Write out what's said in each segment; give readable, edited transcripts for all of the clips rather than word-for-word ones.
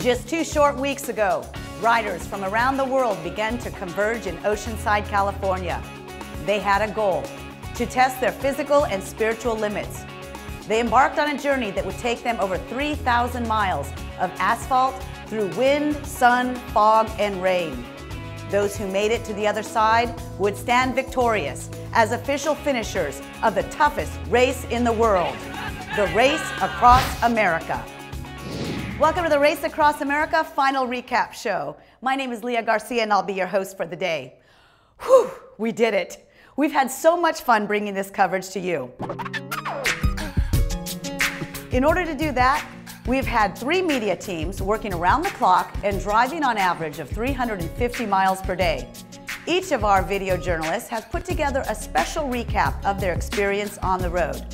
Just 2 short weeks ago, riders from around the world began to converge in Oceanside, California. They had a goal: to test their physical and spiritual limits. They embarked on a journey that would take them over 3,000 miles of asphalt through wind, sun, fog, and rain. Those who made it to the other side would stand victorious as official finishers of the toughest race in the world, the Race Across America. Welcome to the Race Across America final recap show. My name is LEAH GARCIA and I'll be your host for the day. Whew, we did it. We've had so much fun bringing this coverage to you. In order to do that, we've had 3 media teams working around the clock and driving on average of 350 miles per day. Each of our video journalists has put together a special recap of their experience on the road.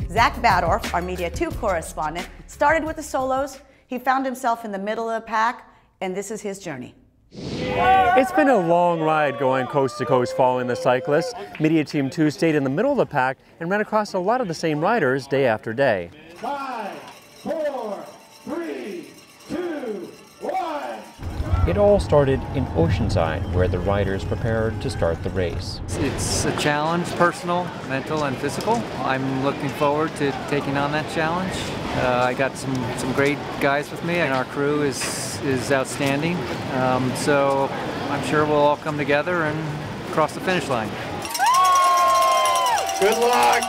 Zach Badorf, our Media 2 correspondent, started with the solos. He found himself in the middle of the pack, and this is his journey. It's been a long ride going coast to coast following the cyclists. Media Team 2 stayed in the middle of the pack and ran across a lot of the same riders day after day. 5, 4, 3, 2, 1. It all started in Oceanside, where the riders prepared to start the race. It's a challenge, personal, mental, and physical. I'm looking forward to taking on that challenge. I got some great guys with me, and our crew is outstanding. So I'm sure we'll all come together and cross the finish line. Good luck!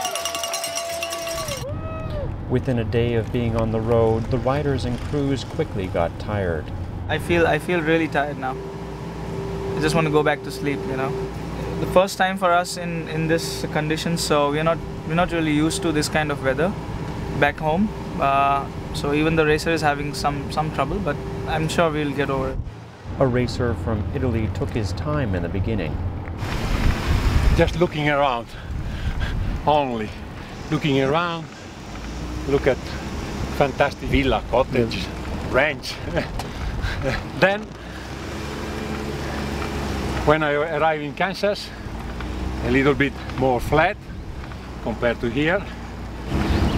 Within a day of being on the road, the riders and crews quickly got tired. I feel really tired now. I just want to go back to sleep, you know. The first time for us in this condition, so we're not really used to this kind of weather back home. So even the racer is having some trouble, but I'm sure we'll get over it. A racer from Italy took his time in the beginning. Just looking around, only looking around. Look at fantastic villa, cottage, ranch. Then, when I arrive in Kansas, a little bit more flat compared to here.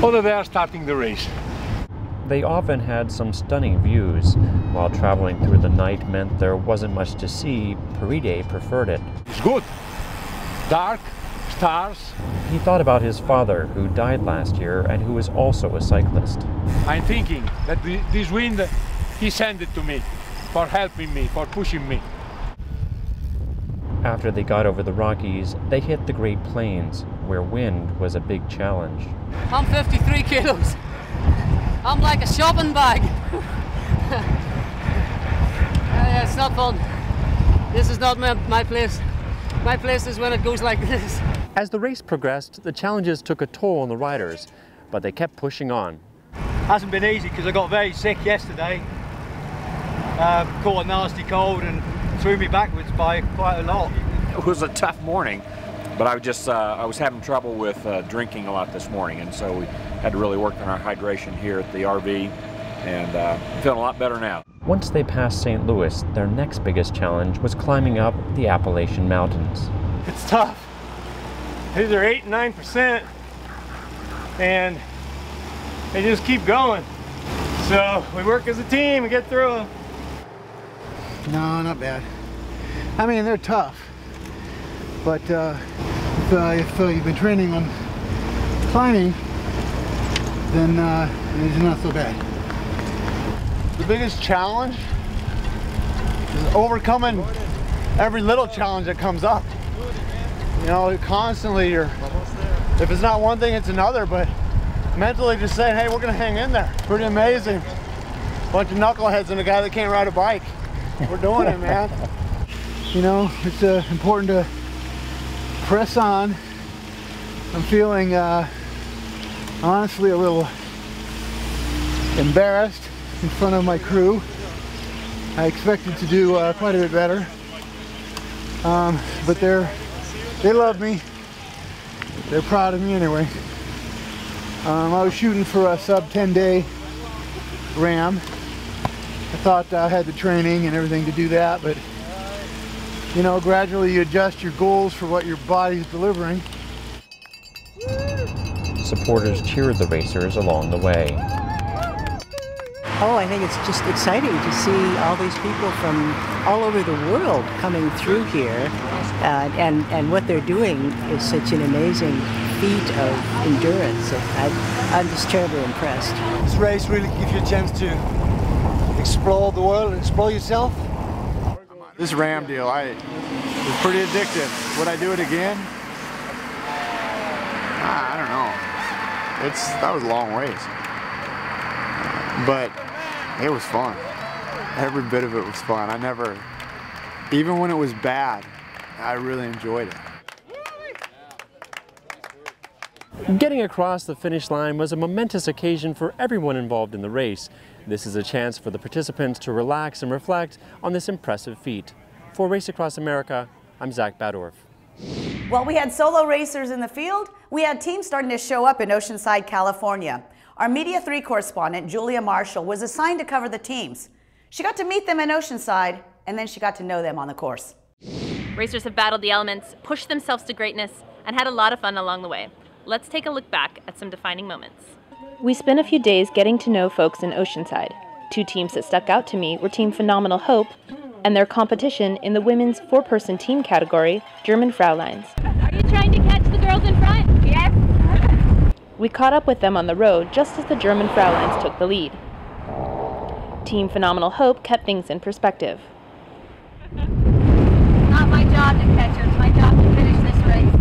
Over there, starting the race. They often had some stunning views. While traveling through the night meant there wasn't much to see, PARIDE preferred it. It's good. Dark, stars. He thought about his father, who died last year and who was also a cyclist. I'm thinking that this wind, he sent it to me, for helping me, for pushing me. After they got over the Rockies, they hit the Great Plains, where wind was a big challenge. I'm 53 kilos. I'm like a shopping bag. It's not fun. This is not my place. My place is when it goes like this. As the race progressed, the challenges took a toll on the riders, but they kept pushing on. Hasn't been easy because I got very sick yesterday. Caught a nasty cold and threw me backwards by quite a lot. It was a tough morning, but I was having trouble with drinking a lot this morning, and so we had to really work on our hydration here at the RV, and feeling a lot better now. Once they passed St. Louis, their next biggest challenge was climbing up the Appalachian Mountains. It's tough. These are 8 and 9%, and they just keep going. So we work as a team and get through them. No, not bad. I mean, they're tough, but if you've been training on climbing, then it's not so bad. The biggest challenge is overcoming every little challenge that comes up. You know, constantly if it's not one thing, it's another, but mentally just saying, hey, we're gonna hang in there. Pretty amazing. Bunch of knuckleheads and a guy that can't ride a bike. We're doing it, man. You know, it's important to press on. I'm feeling honestly a little embarrassed in front of my crew. I expected to do quite a bit better, but they love me. They're proud of me anyway. I was shooting for a sub 10-day RAAM. I thought I had the training and everything to do that, but you know, gradually you adjust your goals for what your body's delivering. Supporters cheered the racers along the way. Oh, I think it's just exciting to see all these people from all over the world coming through here, and what they're doing is such an amazing feat of endurance. I'm just terribly impressed. This race really gives you a chance to explore the world, explore yourself. This RAAM deal, it's pretty addictive. Would I do it again? I don't know. That was a long ways, but it was fun. Every bit of it was fun. Even when it was bad, I really enjoyed it. Getting across the finish line was a momentous occasion for everyone involved in the race. This is a chance for the participants to relax and reflect on this impressive feat. For Race Across America, I'm Zach Badorf. Well, we had solo racers in the field. We had teams starting to show up in Oceanside, California. Our Media 3 correspondent, Julia Marshall, was assigned to cover the teams. She got to meet them in Oceanside, and then she got to know them on the course. Racers have battled the elements, pushed themselves to greatness, and had a lot of fun along the way. Let's take a look back at some defining moments. We spent a few days getting to know folks in Oceanside. Two teams that stuck out to me were Team Phenomenal Hope and their competition in the women's 4-person team category, German Fraulein's. Are you trying to catch the girls in front? Yes. We caught up with them on the road just as the German Fraulein's took the lead. Team Phenomenal Hope kept things in perspective. Not my job to catch her, it's my job to finish this race.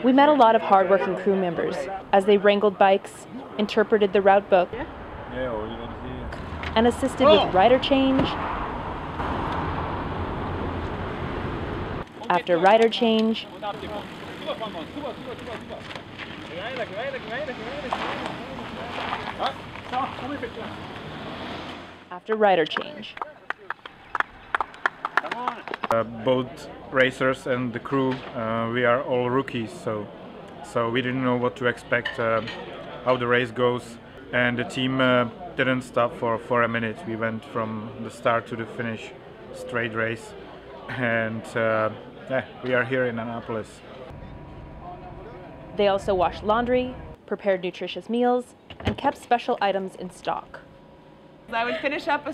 We met a lot of hard-working crew members as they wrangled bikes, interpreted the route book, and assisted with rider change after rider change, after rider change. Both racers and the crew, we are all rookies, so we didn't know what to expect, how the race goes, and the team didn't stop for a minute. We went from the start to the finish, straight race, and yeah, we are here in Annapolis. They also washed laundry, prepared nutritious meals, and kept special items in stock. I would finish up a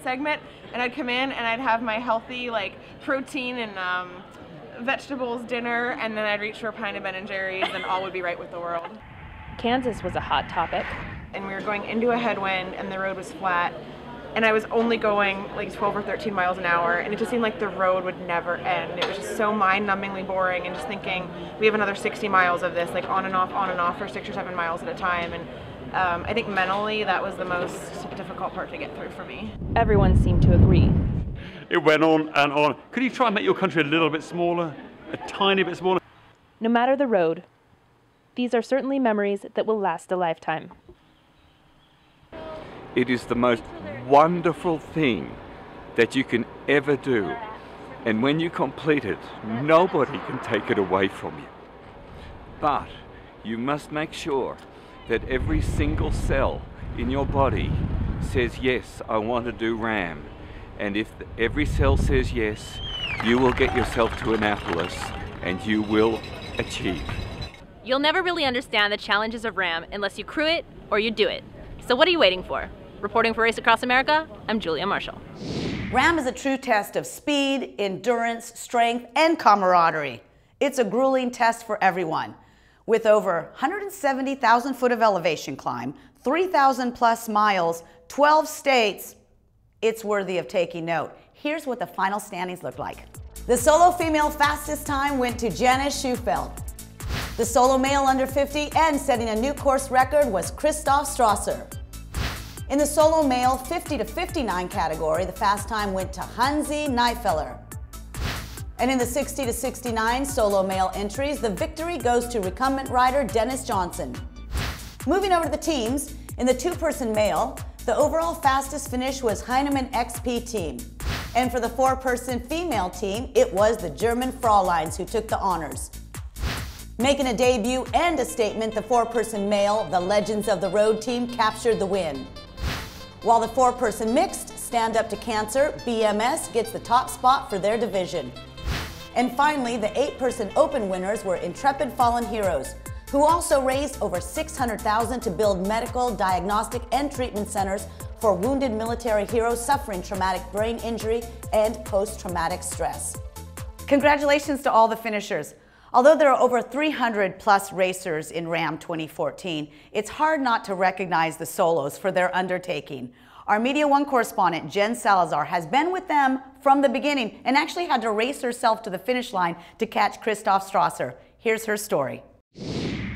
segment and I'd come in and I'd have my healthy protein and vegetables dinner, and then I'd reach for a pint of Ben & Jerry's and all would be right with the world. Kansas was a hot topic. And we were going into a headwind and the road was flat, and I was only going 12 or 13 miles an hour, and it just seemed like the road would never end. It was just so mind-numbingly boring, and just thinking we have another 60 miles of this, on and off for 6 or 7 miles at a time. And I think mentally that was the most difficult part to get through for me. Everyone seemed to agree. It went on and on. Could you try and make your country a little bit smaller? A tiny bit smaller? No matter the road, these are certainly memories that will last a lifetime. It is the most wonderful thing that you can ever do. And when you complete it, nobody can take it away from you. But you must make sure that every single cell in your body says, yes, I want to do RAAM. And if every cell says yes, you will get yourself to Annapolis and you will achieve. You'll never really understand the challenges of RAAM unless you crew it or you do it. So what are you waiting for? Reporting for Race Across America, I'm Julia Marshall. RAAM is a true test of speed, endurance, strength, and camaraderie. It's a grueling test for everyone. With over 170,000 foot of elevation climb, 3,000 plus miles, 12 states, it's worthy of taking note. Here's what the final standings look like. The solo female fastest time went to Janice Schufeld. The solo male under 50 and setting a new course record was Christoph Strasser. In the solo male 50 to 59 category, the fast time went to Hansi Neiffeler. And in the 60 to 69 solo male entries, the victory goes to recumbent rider Dennis Johnson. Moving over to the teams, in the 2-person male, the overall fastest finish was Heinemann XP team. And for the 4-person female team, it was the German Fraulein's who took the honors. Making a debut and a statement, the 4-person male, the Legends of the Road team, captured the win. While the 4-person mixed, Stand Up to Cancer, BMS, gets the top spot for their division. And finally, the 8-person open winners were Intrepid Fallen Heroes. who also raised over $600,000 to build medical, diagnostic, and treatment centers for wounded military heroes suffering traumatic brain injury and post-traumatic stress. Congratulations to all the finishers. Although there are over 300 plus racers in RAAM 2014, it's hard not to recognize the solos for their undertaking. Our Media One correspondent, Jen Salazar, has been with them from the beginning and actually had to race herself to the finish line to catch Christoph Strasser. Here's her story.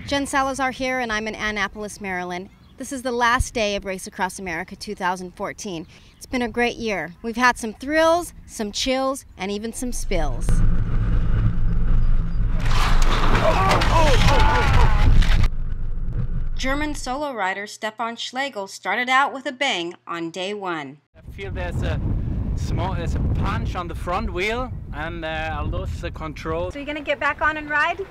Jen Salazar here, and I'm in Annapolis, Maryland. This is the last day of Race Across America 2014. It's been a great year. We've had some thrills, some chills, and even some spills. German solo rider Stefan Schlegel started out with a bang on day one. I feel there's a punch on the front wheel, and I lost the control. So you're gonna get back on and ride?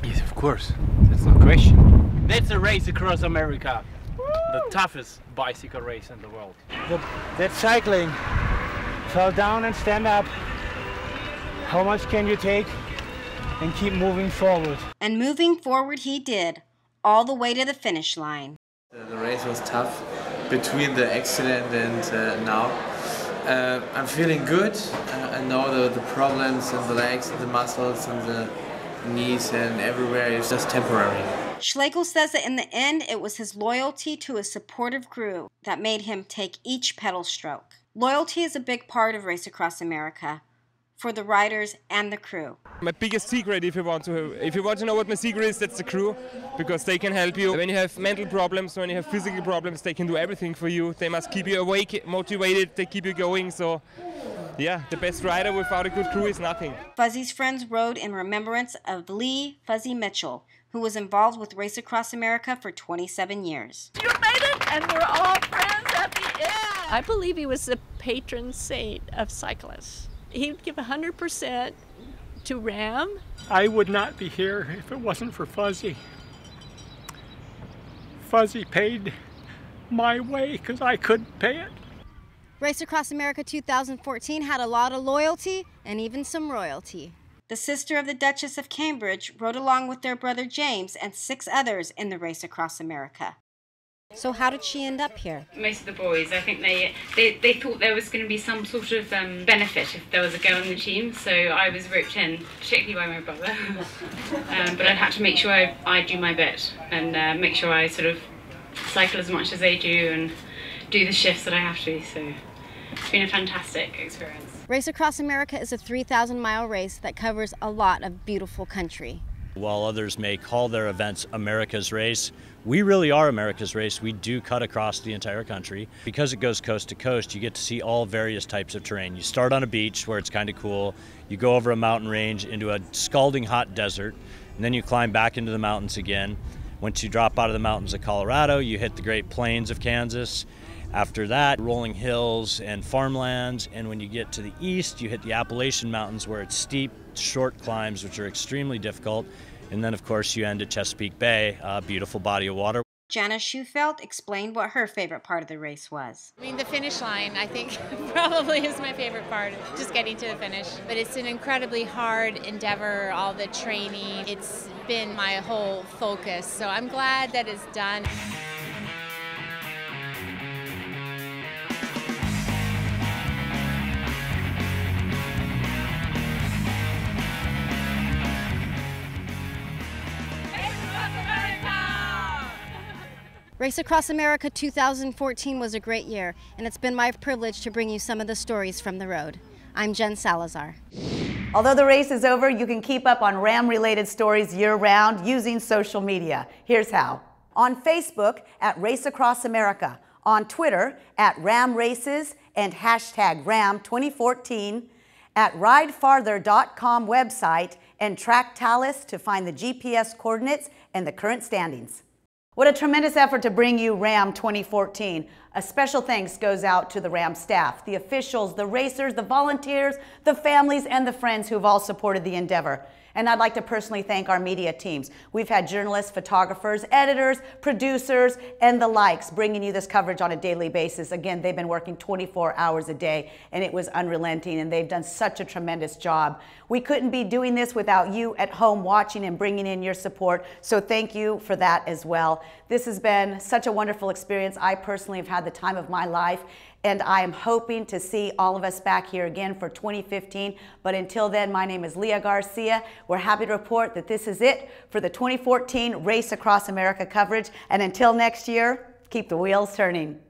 Yes, of course. That's no question. That's a Race Across America. Woo! The toughest bicycle race in the world. That's cycling. Fall down and stand up. How much can you take? And keep moving forward. And moving forward he did, all the way to the finish line. The race was tough between the accident and now. I'm feeling good. I know the problems in the legs, the muscles and the knees and everywhere is just temporary. Schlegel says that in the end it was his loyalty to a supportive crew that made him take each pedal stroke. Loyalty is a big part of Race Across America, for the riders and the crew. My biggest secret, if you want to know what my secret is, that's the crew, because they can help you. When you have mental problems, when you have physical problems, they can do everything for you. They must keep you awake, motivated, they keep you going. So yeah, the best rider without a good crew is nothing. Fuzzy's friends rode in remembrance of Lee Fuzzy Mitchell, who was involved with Race Across America for 27 years. You made it, and we're all friends at the end. I believe he was the patron saint of cyclists. He would give 100% to RAAM. I would not be here if it wasn't for Fuzzy. Fuzzy paid my way because I couldn't pay it. Race Across America 2014 had a lot of loyalty and even some royalty. The sister of the Duchess of Cambridge rode along with their brother James and 6 others in the Race Across America. So how did she end up here? Most of the boys, I think they thought there was going to be some sort of benefit if there was a girl in the team, so I was roped in, particularly by my brother. But I had to make sure I do my bit and make sure I sort of cycle as much as they do and do the shifts that I have to, so it's been a fantastic experience. Race Across America is a 3,000-mile race that covers a lot of beautiful country. While others may call their events America's Race, we really are America's Race. We do cut across the entire country. Because it goes coast to coast, you get to see all various types of terrain. You start on a beach where it's kind of cool, you go over a mountain range into a scalding hot desert, and then you climb back into the mountains again. Once you drop out of the mountains of Colorado, you hit the Great Plains of Kansas. After that, rolling hills and farmlands, and when you get to the east, you hit the Appalachian Mountains where it's steep, short climbs which are extremely difficult, and then of course you end at Chesapeake Bay, a beautiful body of water. Janice Schufelt explained what her favorite part of the race was. I mean, the finish line, I think, probably is my favorite part, just getting to the finish. But it's an incredibly hard endeavor, all the training. It's been my whole focus, so I'm glad that it's done. Race Across America 2014 was a great year, and it's been my privilege to bring you some of the stories from the road. I'm Jen Salazar. Although the race is over, you can keep up on RAAM-related stories year-round using social media. Here's how. On Facebook at Race Across America, on Twitter at RAAM Races and hashtag RAAM 2014, at ridefarther.com website and track Talus to find the GPS coordinates and the current standings. What a tremendous effort to bring you RAAM 2014, A special thanks goes out to the RAAM staff, the officials, the racers, the volunteers, the families, and the friends who have all supported the endeavor. And I'd like to personally thank our media teams. We've had journalists, photographers, editors, producers, and the likes bringing you this coverage on a daily basis. Again, they've been working 24 hours a day, and it was unrelenting, and they've done such a tremendous job. We couldn't be doing this without you at home watching and bringing in your support, so thank you for that as well. This has been such a wonderful experience. I personally have had the time of my life, and I am hoping to see all of us back here again for 2015. But until then, my name is LEAH Garcia. We're happy to report that this is it for the 2014 Race Across America coverage. And until next year, keep the wheels turning.